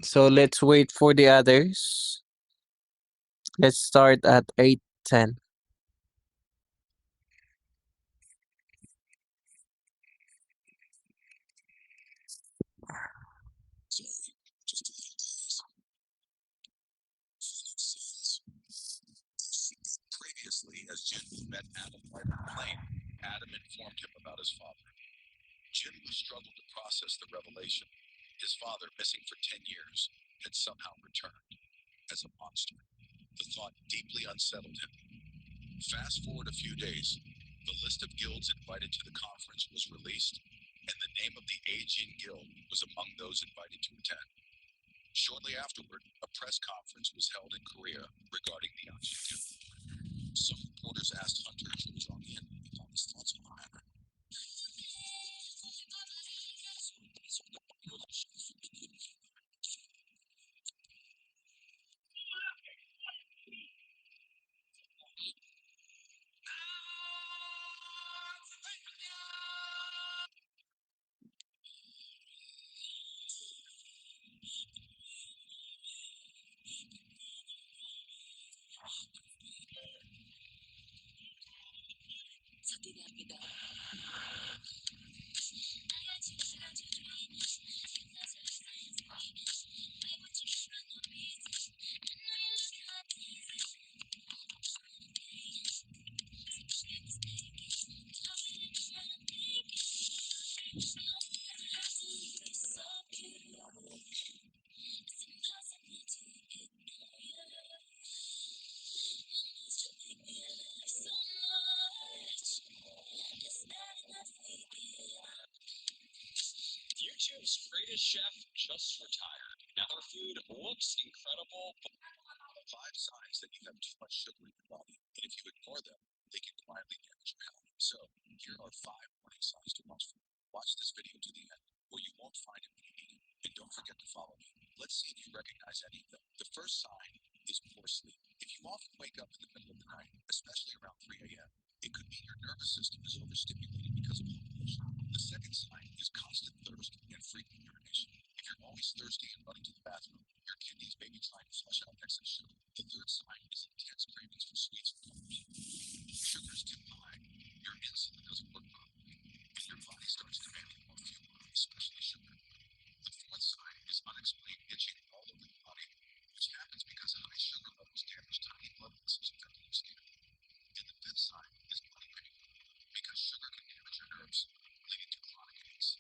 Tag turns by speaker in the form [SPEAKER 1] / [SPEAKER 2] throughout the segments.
[SPEAKER 1] So let's wait for the others. Let's start at 8:10.
[SPEAKER 2] Previously, as Jin met Adam by plane, Adam informed him about his father. Jin struggled to process the revelation. His father, missing for 10 years, had somehow returned as a monster. The thought deeply unsettled him. Fast forward a few days, the list of guilds invited to the conference was released, and the name of the Aegean Guild was among those invited to attend. Shortly afterward, a press conference was held in Korea regarding the Aegean Guild. Some reporters asked Hunter Chojong-in about his thoughts on the matter. YouTube's greatest chef just retired. Now their food looks incredible, but 5 signs that you have too much sugar in your body, and if you ignore them, they can quietly damage your health. So, here are 5 warning signs to watch for. Watch this video to the end, or you won't find it when you need it. And don't forget to follow me. Let's see if you recognize any of them. The first sign is poor sleep. If you often wake up in the middle of the night, especially around 3 a.m., it could mean your nervous system is overstimulated because of pollution. The second sign is constant thirst and frequent urination. If you're always thirsty and running to the bathroom, your kidneys may be trying to flush out excess sugar. The third sign is intense cravings for sweets and carbs. Sugar is too high, your insulin doesn't work properly, and your body starts demanding more fuel, especially sugar. The fourth sign is unexplained itching all over the body, which happens because high sugar levels damage tiny blood vessels affecting your skin. And the fifth sign is body pain, because sugar can damage your nerves, leading to chronic aches.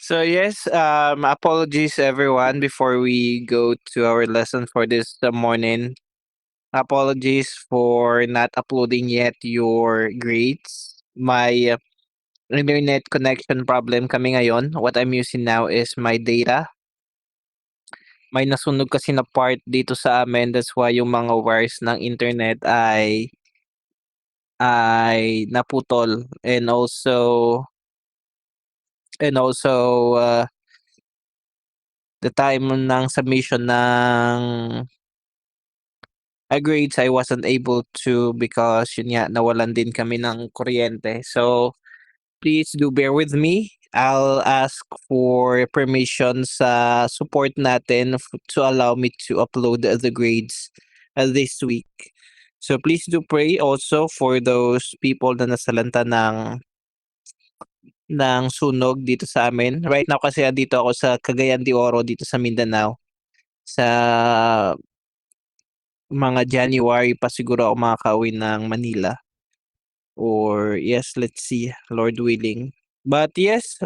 [SPEAKER 1] So yes, apologies everyone before we go to our lesson for this morning. Apologies for not uploading yet your grades. My internet connection problem kami ngayon. What I'm using now is my data. May nasunog kasi na part dito sa amin. That's why yung mga wires ng internet ay naputol, and also the time ng submission ng grades I wasn't able to because yun nga nawalan din kami ng kuryente. So please do bear with me. I'll ask for permission sa support natin to allow me to upload the grades this week. So please do pray also for those people na nasalanta ng sunog dito sa amin. Right now kasi dito ako sa Cagayan de Oro dito sa Mindanao. Sa mga January pa siguro ako makakauwi ng Manila. Or yes, let's see, Lord willing. But yes,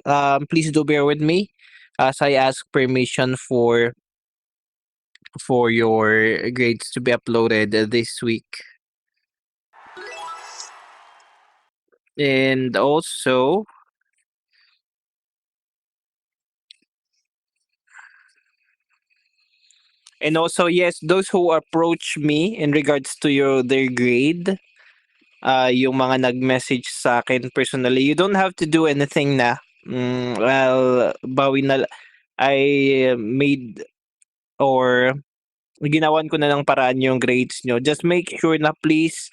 [SPEAKER 1] please do bear with me as I ask permission for your grades to be uploaded this week. And also yes, those who approach me in regards to their grade, yung mga nag-message sa akin personally, you don't have to do anything na. Well, bawi na I made or ginawan ko na ng paraan yung grades nyo. Just make sure na please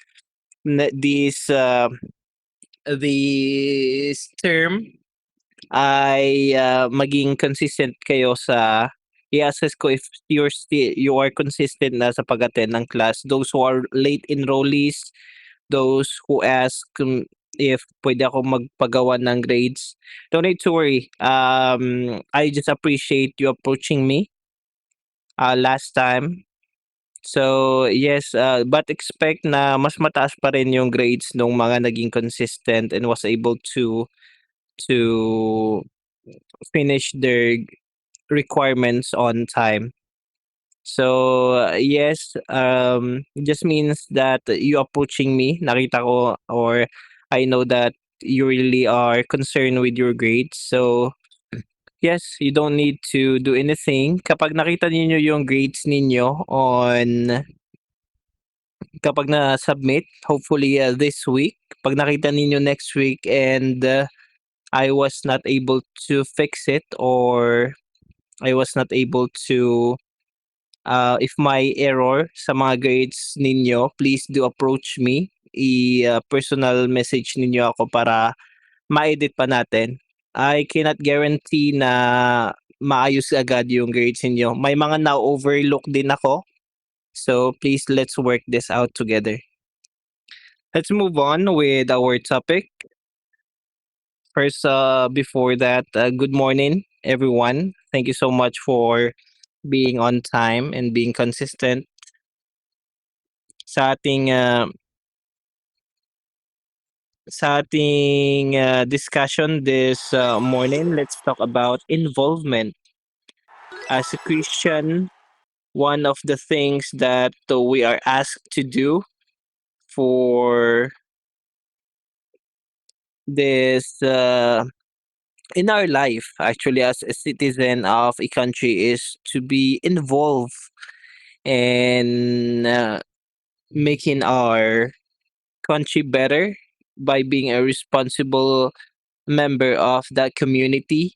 [SPEAKER 1] this term ay maging consistent kayo sa i-assess ko if you are consistent na sa pag-attend ng class. Those who are late enrollees, those who ask if pwede ako magpagawa ng grades, don't need to worry. I just appreciate you approaching me last time. So yes, but expect na mas mataas pa rin yung grades nung mga naging consistent and was able to finish their requirements on time. So yes, just means that you approaching me, nakita ko or I know that you really are concerned with your grades. So yes, you don't need to do anything. Kapag nakita ninyo yung grades ninyo kapag na-submit, hopefully this week, pag nakita ninyo next week and I was not able to fix it or I was not able to if my error sa mga grades ninyo, please do approach me. Personal message ninyo ako para ma-edit pa natin. I cannot guarantee na maayos agad yung grades ninyo. May mga na-overlook din ako. So please let's work this out together. Let's move on with our topic. First, before that, good morning, everyone. Thank you so much for being on time and being consistent sa ating discussion this morning. Let's talk about involvement. As a Christian, one of the things that we are asked to do for this in our life, actually, as a citizen of a country, is to be involved in making our country better by being a responsible member of that community.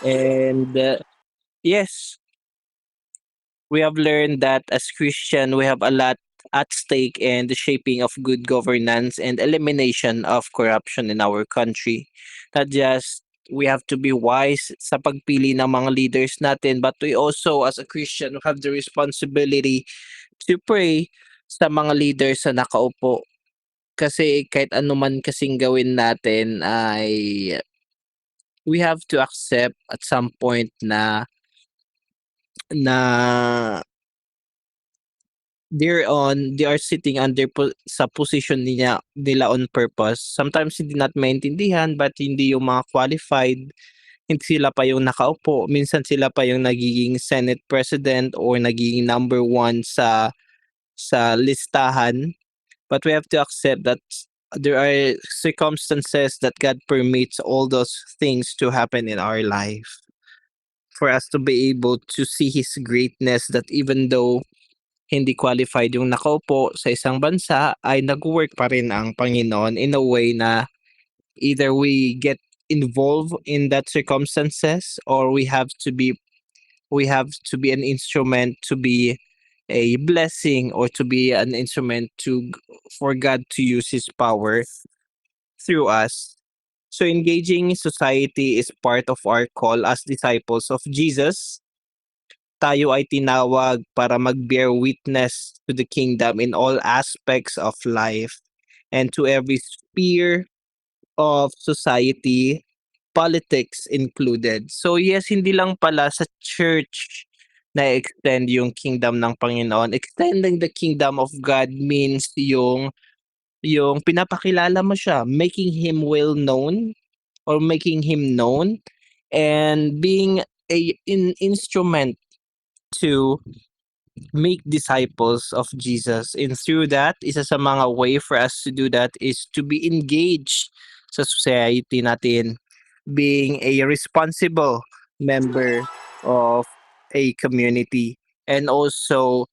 [SPEAKER 1] And yes, we have learned that as Christian, we have a lot at stake in the shaping of good governance and elimination of corruption in our country. Not just we have to be wise sa pagpili ng mga leaders natin, but we also, as a Christian, have the responsibility to pray sa mga leaders na nakaupo. Kasi kahit anuman kasing gawin natin ay we have to accept at some point na they are sitting under sa position nila on purpose. Sometimes hindi natin maintindihan but hindi yung mga qualified, hindi sila pa yung nakaupo. Minsan sila pa yung nagiging Senate President or nagiging number one sa listahan. But we have to accept that there are circumstances that God permits all those things to happen in our life for us to be able to see His greatness, that even though hindi qualified yung nakaupo sa isang bansa, ay nag-work pa rin ang Panginoon in a way na either we get involved in that circumstances or we have to be an instrument to be a blessing or to be an instrument for God to use His power through us. So engaging society is part of our call as disciples of Jesus. Tayo ay tinawag para mag-bear witness to the kingdom in all aspects of life and to every sphere of society, politics included. So yes, hindi lang pala sa church na extend yung kingdom ng Panginoon. Extending the kingdom of God means yung pinapakilala mo siya, making him well known or making him known and being an instrument to make disciples of Jesus. And through that, isa sa mga way for us to do that is to be engaged sa society natin, being a responsible member of a community, and also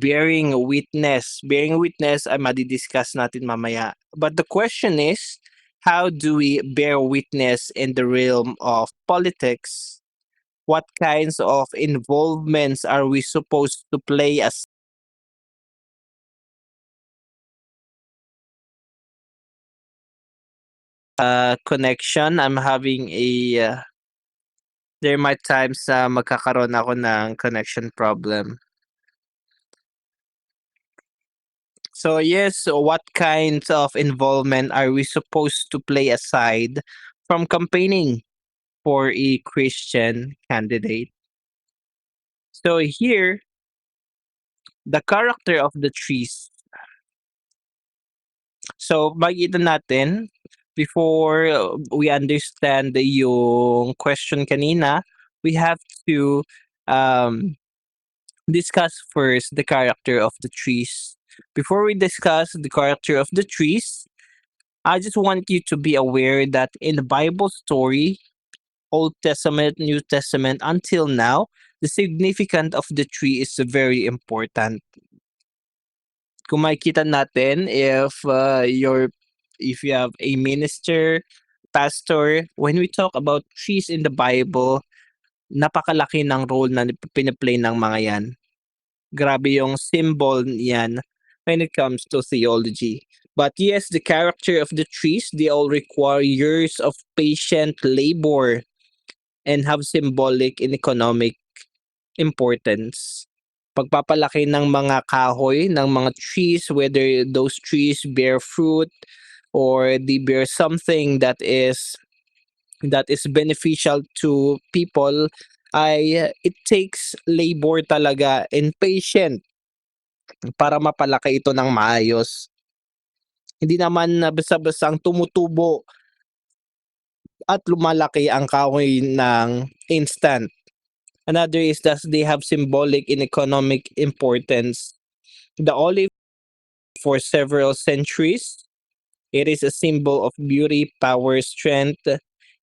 [SPEAKER 1] bearing witness. Bearing witness ay madidiscuss natin mamaya. But the question is, how do we bear witness in the realm of politics? What kinds of involvements are we supposed to play as a connection? I'm having there might times na magkakaroon ako ng connection problem. So yes, so what kinds of involvement are we supposed to play aside from campaigning for a Christian candidate? So here, the character of the trees. So makikita natin before we understand yung question kanina, we have to discuss first the character of the trees. Before we discuss the character of the trees, I just want you to be aware that in the Bible story, Old Testament, New Testament, until now, the significance of the tree is very important. Kung makikita natin, if you have a minister, pastor, when we talk about trees in the Bible, napakalaki ng role na piniplay ng mga yan. Grabe yung symbol yan when it comes to theology. But yes, the character of the trees, they all require years of patient labor and have symbolic and economic importance. Pagpapalaki ng mga kahoy, ng mga trees, whether those trees bear fruit or they bear something that is beneficial to people, it takes labor talaga and patient para mapalaki ito ng maayos. Hindi naman na basta-bastang tumutubo at lumalaki ang kahoy ng instant. Another is that they have symbolic and economic importance. The olive, for several centuries, it is a symbol of beauty, power, strength,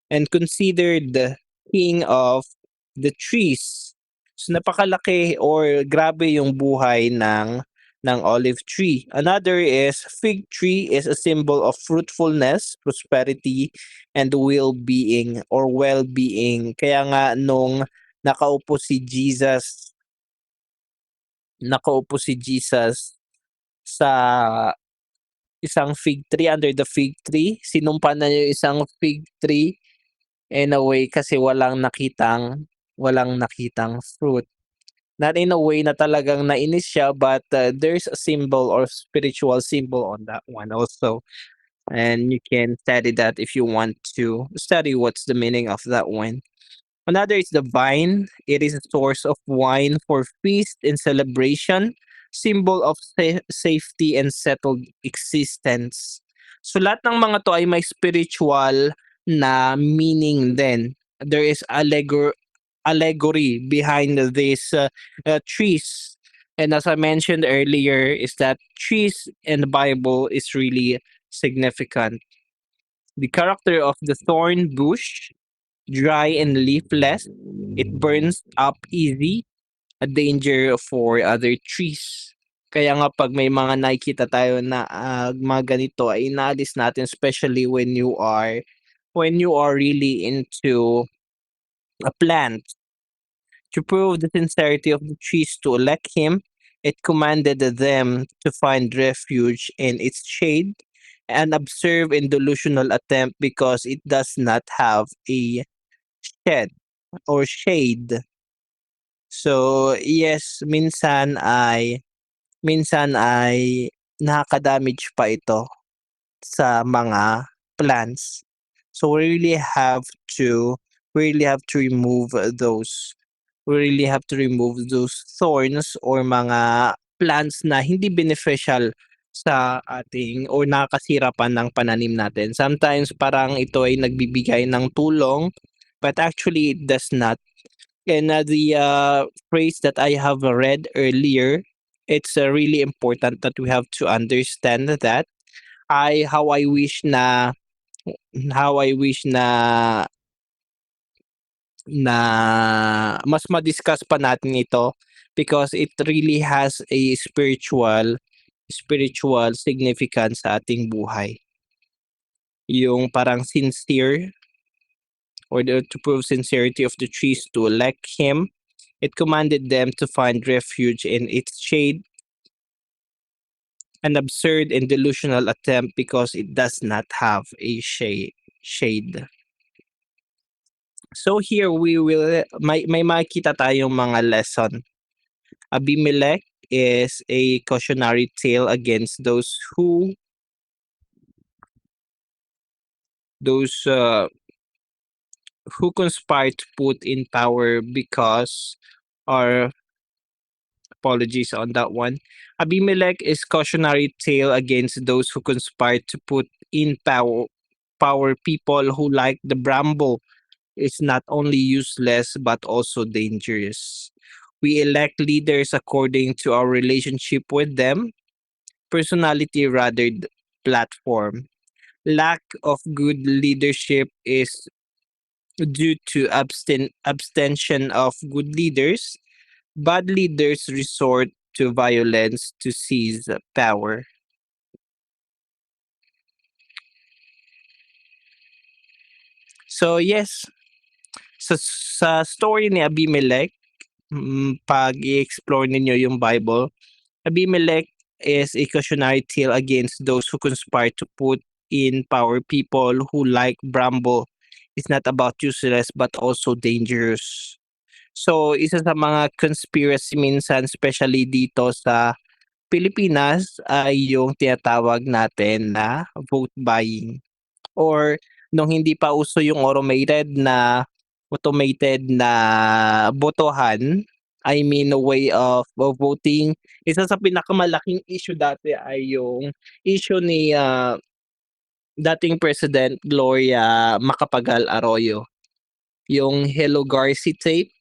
[SPEAKER 1] and considered the king of the trees. So napakalaki or grabe yung buhay ng olive tree. Another is fig tree is a symbol of fruitfulness, prosperity, and well-being or well-being. Kaya nga nung nakaupo si Jesus sa isang fig tree, under the fig tree, sinumpa na yung isang fig tree in a way kasi walang nakitang fruit. Not in a way na talagang nainis siya, but there's a symbol or spiritual symbol on that one also. And you can study that if you want to study what's the meaning of that one. Another is the vine. It is a source of wine for feast and celebration. symbol of safety and settled existence. So lahat ng mga to ay may spiritual na meaning din. There is allegory behind these trees. And as I mentioned earlier, is that trees in the Bible is really significant. The character of the thorn bush, dry and leafless, it burns up easy, a danger for other trees. Kaya nga pag may mga nakikita tayo na mga ganito ay inaalis natin, especially when you are really into a plant. To prove the sincerity of the trees to elect him, it commanded them to find refuge in its shade, an absurd and delusional attempt because it does not have a shed or shade. So, yes, minsan ay nakaka-damage pa ito sa mga plants. So we really have to remove those. We really have to remove those thorns or mga plants na hindi beneficial sa ating or nakakasira pa ng pananim natin. Sometimes parang ito ay nagbibigay ng tulong, but actually it does not. And the phrase that I have read earlier, it's really important that we have to understand that how I wish na na mas ma-discuss pa natin ito because it really has a spiritual significance sa ating buhay. Yung parang sincere or to prove sincerity of the trees to elect him, it commanded them to find refuge in its shade, an absurd and delusional attempt because it does not have a shade. So here we will may makikita tayong mga lesson. Abimelech is a cautionary tale against those who conspire to put in power because or apologies on that one. Abimelech is cautionary tale against those who conspire to put in power people who like the bramble is not only useless but also dangerous. We elect leaders according to our relationship with them, personality rather than platform. Lack of good leadership is due to abstention of good leaders. Bad leaders resort to violence to seize power. So yes, sa story ni Abimelech, pag i-explore ninyo yung Bible, Abimelech is a cautionary tale against those who conspire to put in power people who like bramble. It's not about useless but also dangerous. So, isa sa mga conspiracy minsan, especially dito sa Pilipinas, ay yung tinatawag natin na vote buying. Or nung hindi pa uso yung automated na botohan, I mean a way of voting, isa sa pinakamalaking issue dati ay yung issue ni dating President Gloria Macapagal Arroyo. Yung Hello Garci tape,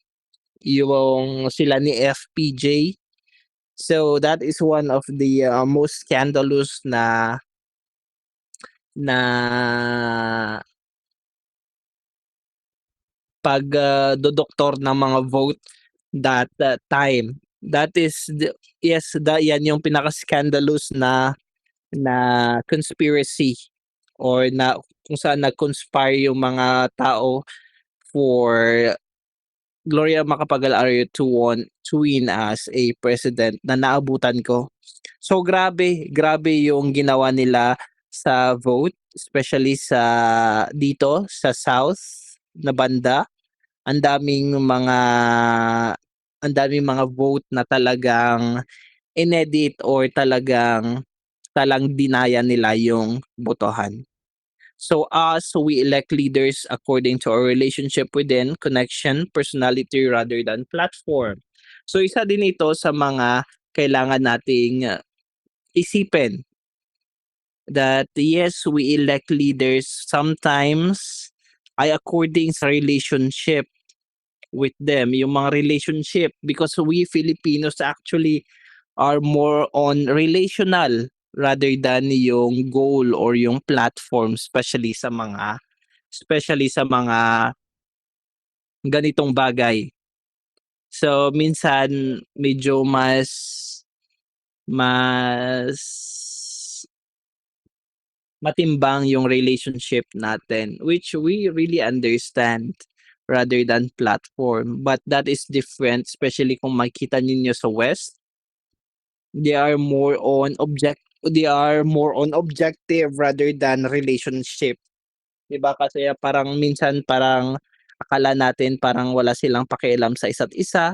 [SPEAKER 1] yung sila ni FPJ. So that is one of the most scandalous na pagdodoktor ng mga vote that time. That is yan yung pinaka-scandalous na conspiracy or na kung saan nag-conspire yung mga tao for Gloria Macapagal Arroyo to win as a president na naabutan ko. So grabe yung ginawa nila sa vote, especially dito sa South na banda. Ang daming mga vote na talagang inedit or talang dinaya nila yung botohan. So we elect leaders according to our relationship within, connection, personality rather than platform. So isa din ito sa mga kailangan nating isipin that yes, we elect leaders sometimes ay according sa relationship with them, yung mga relationship, because we Filipinos actually are more on relational rather than yung goal or yung platform, especially sa mga ganitong bagay. So minsan medyo mas matimbang yung relationship natin, which we really understand rather than platform. But that is different, especially kung makita ninyo sa West. They are more on objective rather than relationship. 'Di ba? Kasi parang minsan parang akala natin parang wala silang pakialam sa isa't isa,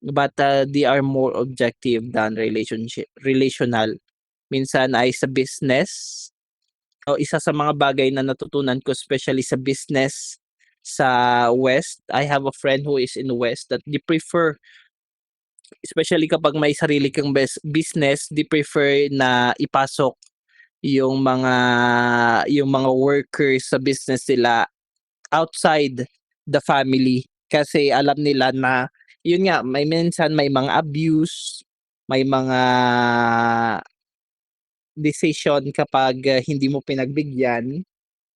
[SPEAKER 1] but they are more objective than relational. Minsan ay sa business, o isa sa mga bagay na natutunan ko especially sa business sa West, I have a friend who is in West that they prefer, especially kapag may sarili kang business, they prefer na ipasok yung mga yung mga workers sa business nila outside the family. Kasi alam nila na yun nga, may minsan may mga abuse, may mga decision kapag hindi mo pinagbigyan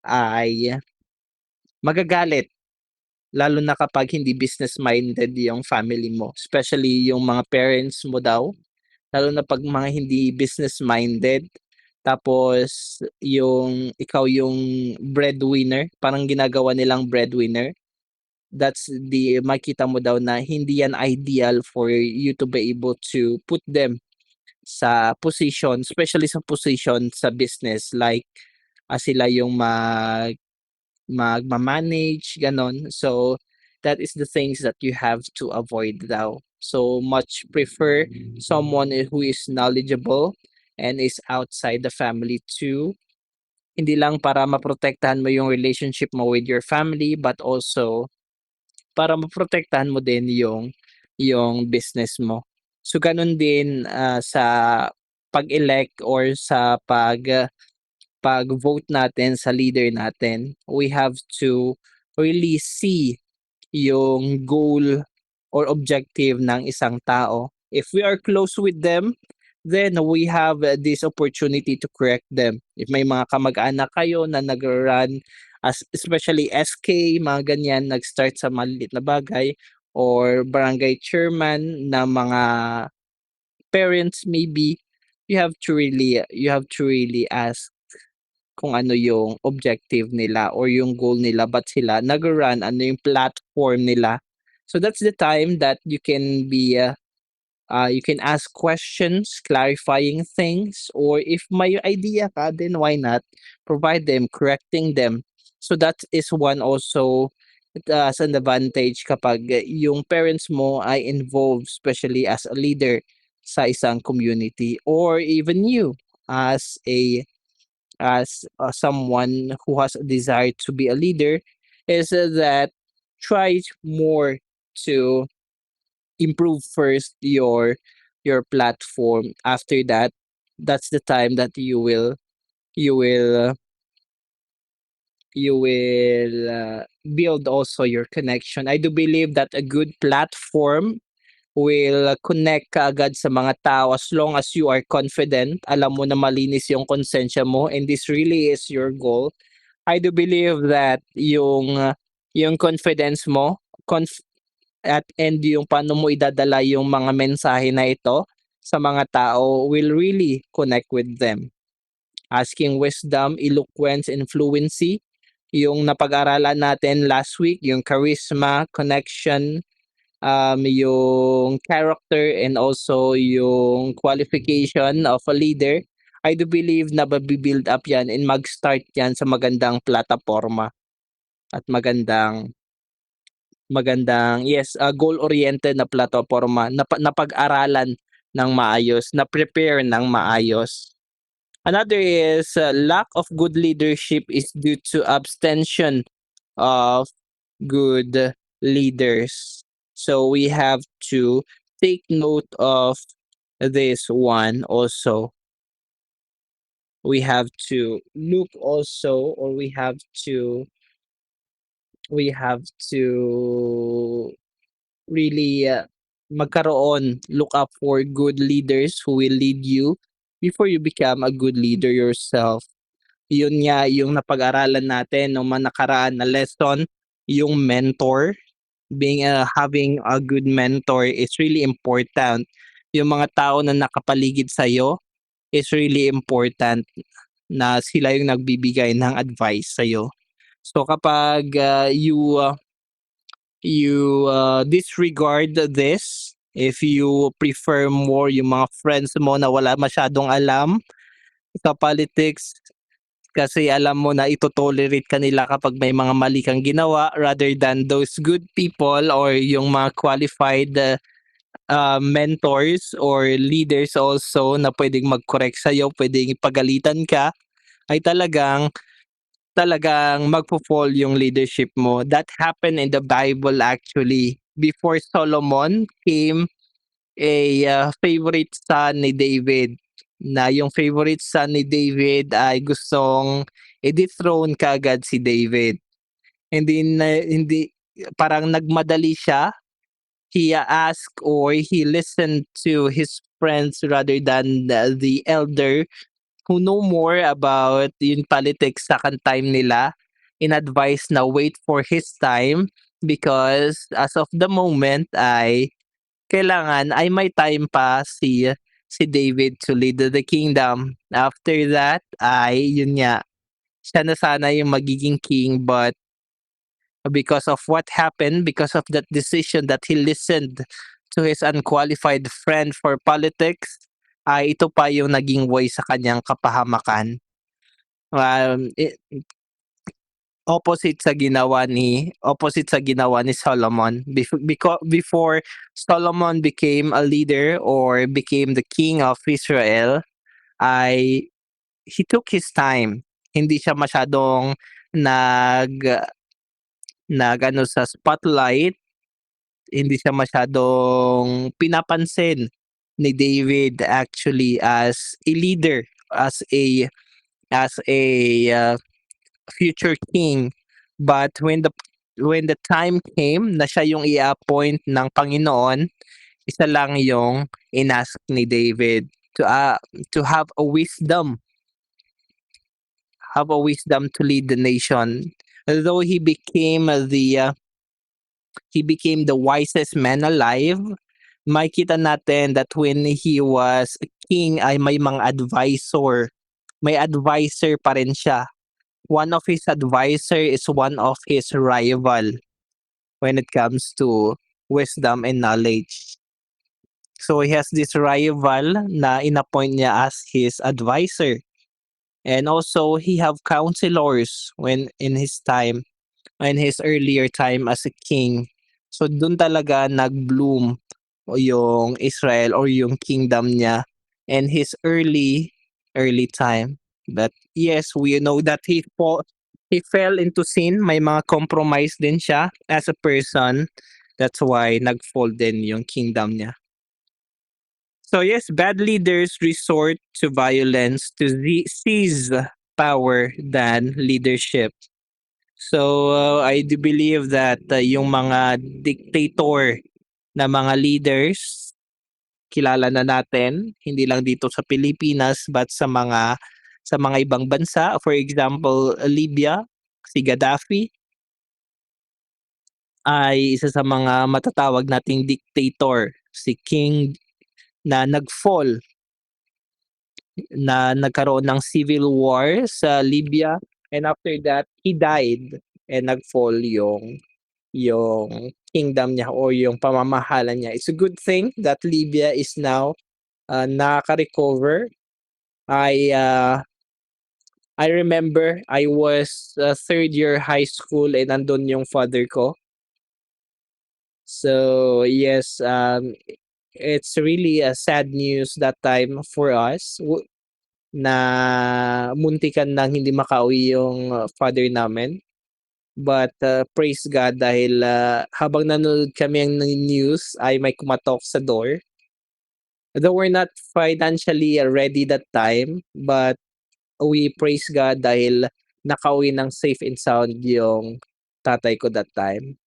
[SPEAKER 1] ay magagalit, lalo na kapag hindi business minded yung family mo, especially yung mga parents mo daw, lalo na 'pag mga hindi business minded, tapos yung ikaw yung breadwinner, parang ginagawa nilang breadwinner, makita mo daw na hindi yan ideal for you to be able to put them sa position, especially sa position sa business like, sila yung magma-manage, gano'n. So, that is the things that you have to avoid daw. So, much prefer someone who is knowledgeable and is outside the family too. Hindi lang para maprotektahan mo yung relationship mo with your family, but also para maprotektahan mo din yung business mo. So, gano'n din, sa pag-elect or sa pag-vote natin sa leader natin, we have to really see yung goal or objective ng isang tao. If we are close with them, then we have this opportunity to correct them. If may mga kamag-anak kayo na nag-run as especially SK, mga ganyan, nag-start sa maliliit na bagay, or barangay chairman na mga parents maybe, you have to really ask kung ano yung objective nila or yung goal nila, ba't sila nag-run, ano yung platform nila. So that's the time that you can ask questions, clarifying things, or if may idea ka, then why not provide them, correcting them. So that is one also as an advantage kapag yung parents mo ay involved, especially as a leader sa isang community, or even you as someone who has a desire to be a leader, is that try more to improve first your platform. After that, that's the time that you will build also your connection. I do believe that a good platform will connect ka agad sa mga tao as long as you are confident, alam mo na malinis yung konsensya mo, and this really is your goal. I do believe that yung confidence mo, and yung paano mo idadala yung mga mensahe na ito sa mga tao will really connect with them. Asking wisdom, eloquence, and fluency, yung napag-aralan natin last week, yung charisma, connection, yung character, and also yung qualification of a leader. I do believe na mabi-build up yan and mag-start yan sa magandang plataporma at magandang goal-oriented na plataporma na napag-aralan ng maayos, na prepare ng maayos. Another is lack of good leadership is due to abstention of good leaders. So we have to take note of this one also. We have to look also, or we have to really look up for good leaders who will lead you before you become a good leader yourself. Yun nga yung napag-aralan natin nung mga nakaraan na lesson, yung mentor. Having a good mentor is really important. Yung mga tao na nakapaligid sa'yo is really important na sila yung nagbibigay ng advice sa'yo. So kapag you disregard this, if you prefer more yung mga friends mo na wala masyadong alam sa politics, kasi alam mo na ito-tolerate ka nila kapag may mga mali kang ginawa, rather than those good people or yung mga qualified mentors or leaders also na pwedeng mag-correct sa'yo, pwedeng ipagalitan ka, ay talagang magfo-fall yung leadership mo. That happened in the Bible actually. Before Solomon came a favorite son ni David, na yung favorite son ni David ay gustong i-dethrone kaagad si David. Hindi parang nagmadali siya. He asked or he listened to his friends rather than the elder who know more about yung politics sa time nila. In-advise na wait for his time because as of the moment ay kailangan ay may time pa si David to lead the kingdom. After that ay yun nga, siya na sana yung magiging king, but because of what happened, because of that decision that he listened to his unqualified friend for politics, ay ito pa yung naging way sa kanyang kapahamakan. Opposite sa ginawa ni Solomon. Before Solomon became a leader or became the king of Israel, ay he took his time. Hindi siya masyadong nag nag-ano sa spotlight, hindi siya masyadong pinapansin ni David actually as a leader, as a future king. But when the time came na siya yung i-appoint ng Panginoon, isa lang yung inask ni David to have a wisdom to lead the nation. Although he became the wisest man alive, makita natin that when he was a king ay may mga advisor. May advisor pa rin siya. One of his advisor is one of his rival when it comes to wisdom and knowledge. So he has this rival na inappoint niya as his advisor. And also he have counselors in his earlier time as a king. So dun talaga nag-bloom yung Israel or yung kingdom niya in his early time. But yes, we know that he fell into sin. May mga compromise din siya as a person. That's why nag-fall din yung kingdom niya. So yes, bad leaders resort to violence to seize power than leadership. So I do believe that yung mga dictator na mga leaders, kilala na natin, hindi lang dito sa Pilipinas but sa mga ibang bansa. For example, Libya, si Gaddafi ay isa sa mga matatawag nating dictator, si king na nag-fall, na nagkaroon ng civil war sa Libya, and after that he died and nag-fall yung kingdom niya o yung pamamahala niya. It's a good thing that Libya is now nakaka-recover. I remember I was third year high school and nandun yung father ko. So yes, it's really a sad news that time for us na muntikan nang hindi makauwi yung father namin. But praise God dahil habang nanonood kami ng news ay may kumatok sa door. Though we're not financially ready that time, but we praise God dahil nakauwi ng safe and sound yung tatay ko that time.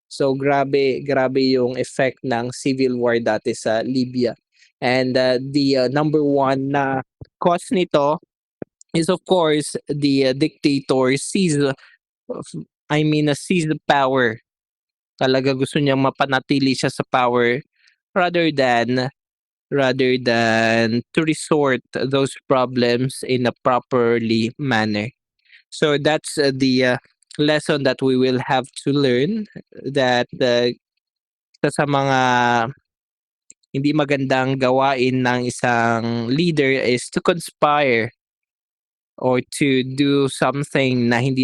[SPEAKER 1] So grabe grabe yung effect ng civil war dati sa Libya. And the number one na cause nito is of course the dictator seized the power. Talaga gusto niyang mapanatili siya sa power rather than to resort those problems in a properly manner. So that's the lesson that we will have to learn, that isa sa mga hindi magandang gawain ng isang leader is to conspire or to do something na sa hindi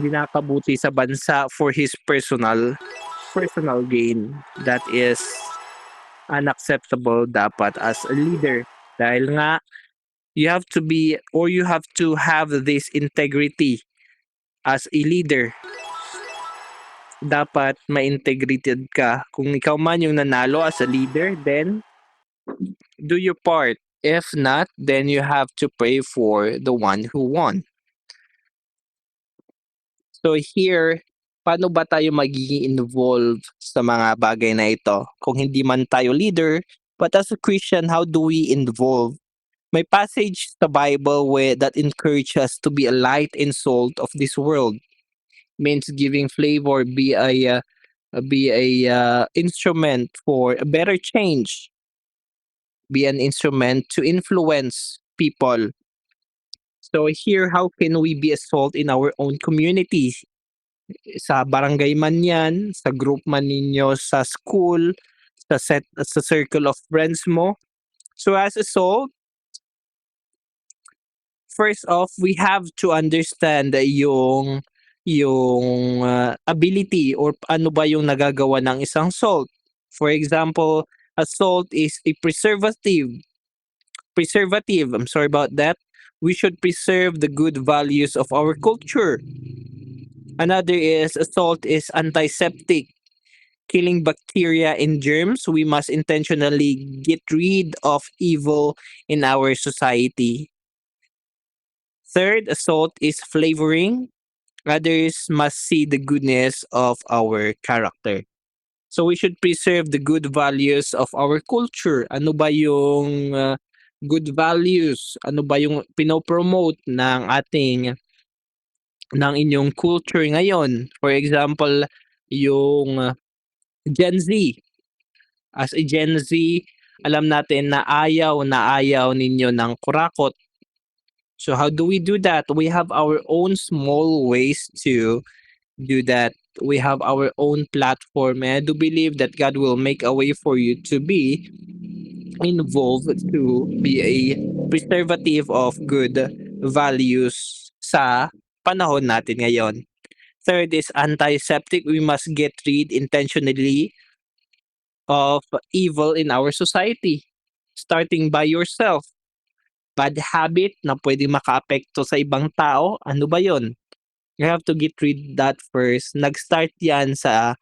[SPEAKER 1] nakakabuti sa bansa for his personal gain. That is unacceptable dapat as a leader, dahil nga you have to have this integrity as a leader. Dapat ma-integrated ka. Kung ikaw man yung nanalo as a leader, then do your part. If not, then you have to pray for the one who won. So here, paano ba tayo magiging involved sa mga bagay na ito? Kung hindi man tayo leader, but as a Christian, how do we involve? May passage sa Bible that encourage us to be a light and salt of this world. Means giving flavor, be a instrument for a better change, be an instrument to influence people. So here, how can we be a salt in our own community? Sa barangay man yan, sa group man ninyo, sa school, sa circle of friends mo. So as a salt, first off, we have to understand yung ability or ano ba yung nagagawa ng isang salt. For example, a salt is a preservative. I'm sorry about that. We should preserve the good values of our culture. Another is a salt is antiseptic, killing bacteria and germs. We must intentionally get rid of evil in our society. Third, a salt is flavoring. Others must see the goodness of our character. So we should preserve the good values of our culture. Ano ba yung good values? Ano ba yung pinopromote ng inyong culture ngayon? For example, yung Gen Z. As a Gen Z, alam natin na ayaw ninyo ng kurakot. So how do we do that? We have our own small ways to do that. We have our own platform, and I do believe that God will make a way for you to be involved, to be a preservative of good values sa panahon natin ngayon. Third is antiseptic. We must get rid intentionally of evil in our society, starting by yourself. Bad habit na pwedeng makaapekto sa ibang tao, ano ba yon? You have to get rid that first. Nag-start yan sa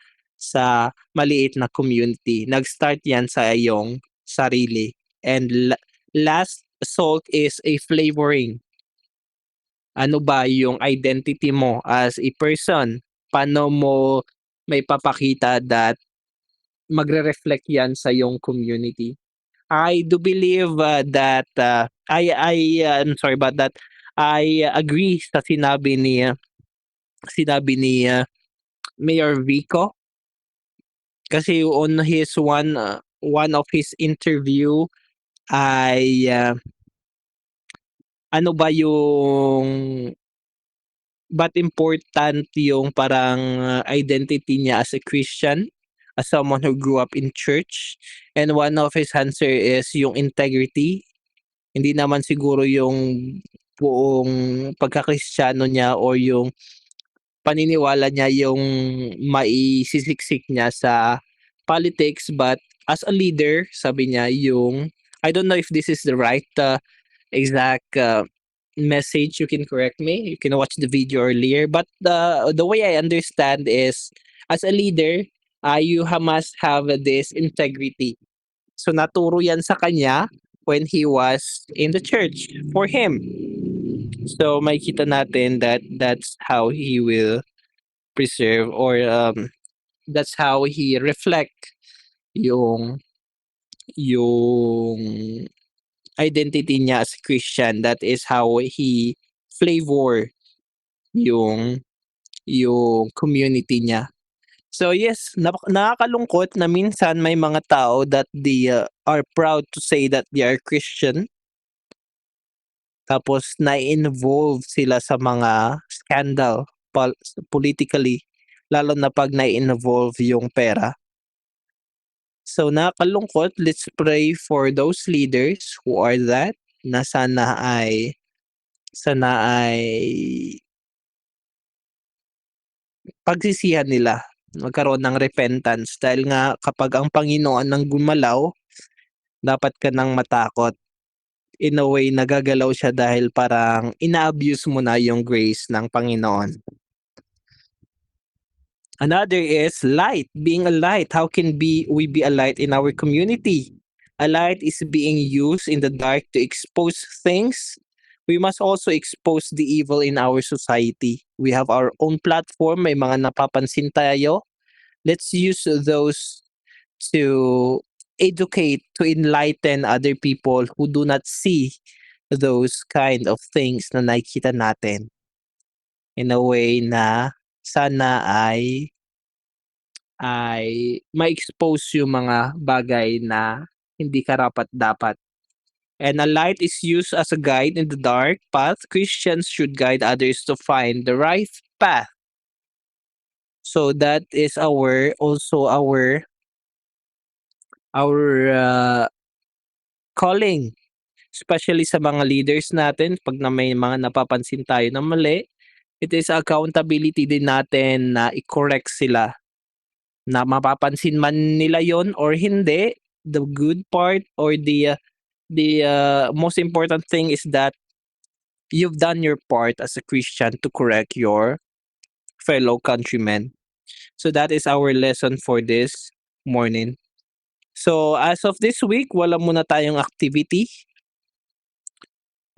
[SPEAKER 1] maliit na community. Nag-start yan sa iyong sarili. And last, salt is a flavoring. Ano ba yung identity mo as a person? Paano mo may papakita that magre-reflect yan sa iyong community? I do believe that I'm sorry about that. I agree sa sinabi ni Mayor Vico, kasi on his one of his interview ay ano ba yung ba't important yung parang identity niya as a Christian, as someone who grew up in church, and one of his answer is yung integrity. Hindi naman siguro yung buong pagkakristyano niya or yung paniniwala niya yung maisisiksik niya sa politics, but as a leader, sabi niya yung I don't know if this is the right exact message. You can correct me. You can watch the video earlier, but the way I understand is as a leader, must have this integrity. So naturo yan sa kanya when he was in the church for him. So makikita natin that that's how he will preserve or that's how he reflect yung yung identity niya as a Christian. That is how he flavor yung community niya. So yes, nakakalungkot na minsan may mga tao that they are proud to say that they are Christian. Tapos na-involve sila sa mga scandal politically, lalo na pag na-involve yung pera. So nakakalungkot, let's pray for those leaders who are that na sana ay pagsisihan nila, magkaroon ng repentance dahil nga kapag ang Panginoon ang gumalaw, dapat ka nang matakot. In a way, nagagalaw siya dahil parang ina-abuse mo na yung grace ng Panginoon. Another is light, being a light. How can we be a light in our community? A light is being used in the dark to expose things. We must also expose the evil in our society. We have our own platform, may mga napapansin tayo. Let's use those to educate, to enlighten other people who do not see those kind of things na nakikita natin. In a way na sana ay ma-expose yung mga bagay na hindi karapat-dapat. And a light is used as a guide in the dark path. Christians should guide others to find the right path. So that is our calling, especially sa mga leaders natin pag may mga napapansin tayo na mali, it is accountability din natin na i-correct sila. Na mapapansin man nila yon or hindi, the good part or the most important thing is that you've done your part as a Christian to correct your fellow countrymen. So that is our lesson for this morning. So as of this week, wala muna tayong activity.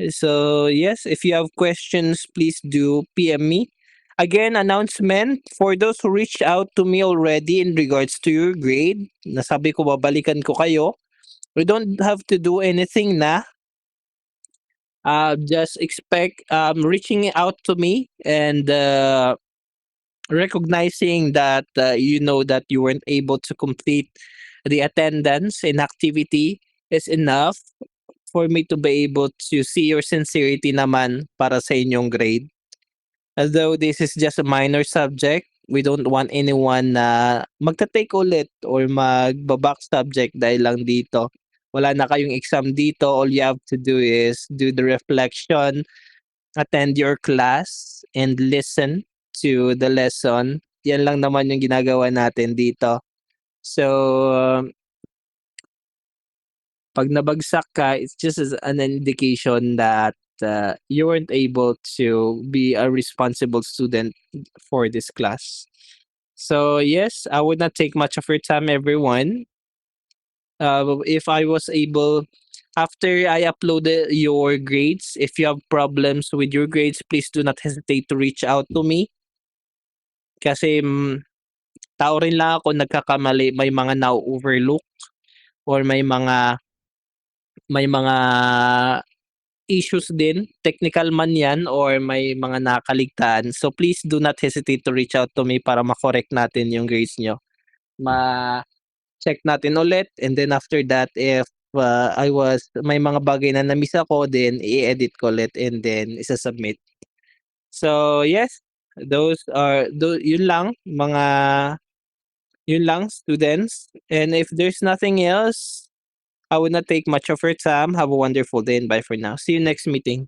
[SPEAKER 1] So yes, if you have questions, please do PM me. Again, announcement for those who reached out to me already in regards to your grade. Nasabi ko babalikan ko kayo. We don't have to do anything na. Just expect reaching out to me and recognizing that you know that you weren't able to complete the attendance and activity is enough for me to be able to see your sincerity naman para sa inyong grade. Although this is just a minor subject, we don't want anyone na magta-take ulit or magba-back subject dahil lang dito. Wala na kayong exam dito. All you have to do is do the reflection, attend your class, and listen to the lesson. Yan lang naman yung ginagawa natin dito. So, pag nabagsak ka, it's just an indication that you weren't able to be a responsible student for this class. So yes, I would not take much of your time, everyone. If I was able, after I uploaded your grades, if you have problems with your grades, please do not hesitate to reach out to me. Kasi tao rin lang ako, nagkakamali, may mga na-overlook or may mga issues din, technical man yan or may mga nakaligtaan. So please do not hesitate to reach out to me para ma-correct natin yung grades nyo. Ma-check natin ulit and then after that, if may mga bagay na na-miss ako, then i-edit ko ulit and then isa-submit. So yes, yun lang students. And if there's nothing else, I would not take much of your time. Have a wonderful day and bye for now. See you next meeting.